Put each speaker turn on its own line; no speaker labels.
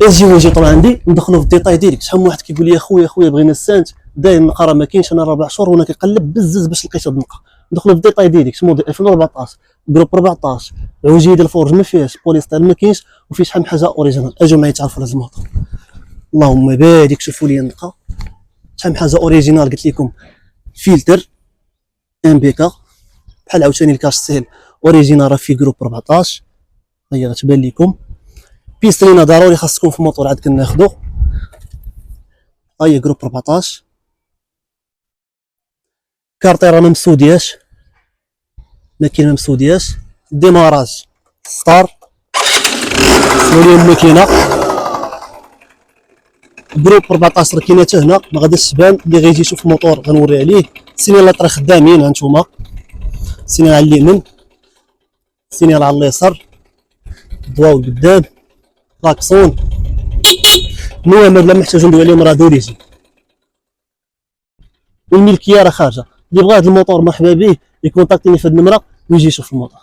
يجي طلع عندي ندخلوا في الديتاي ديالك. شحال من واحد كيقول لي اخويا بغينا السانت داير النقره ما كاينش، انا 4 شهور وانا كنقلب بزز باش لقيت هاد النقره. ندخلوا في الديتاي ديالك موديل 2014 جروب 14 عوجيه ديال الفورج ما فيهاش، بوليستر ما كاينش، وفيه شحال من حاجه اوريجينال. اجوا معايا تعرفوا على هذا الموطور. اللهم بارك، شوفوا لي النقره شحال من حاجه اوريجينال. قلت لكم فلتر ام بي كا بحال عاوتاني الكاش سيل اوريجينال راه في جروب 14. هي غتبان لكم. بيسترينا ضروري خاصكم في الموطور عاد كناخذو. هي جروب 14. كارطي راه ما مسودياش، ماكينه ما مسودياش. ديماراج ستار، سولي الماكينه. جروب 14 كاينه حتى هنا، ما غاديش تبان. اللي غيجي يشوف الموطور غنوري عليه. السينيالات راه خدامين هانتوما، سينيال على اليمين، سينيال على اليسار، ضواو قدام، لاكسون. المهم هاد لا محتاجين ندوي عليهم راه دوريجي، والملكيه راه خارجه. اللي بغا هاد الموطور مرحبا به يكونتاكتيني في هاد النمره ويجي يشوف الموطور.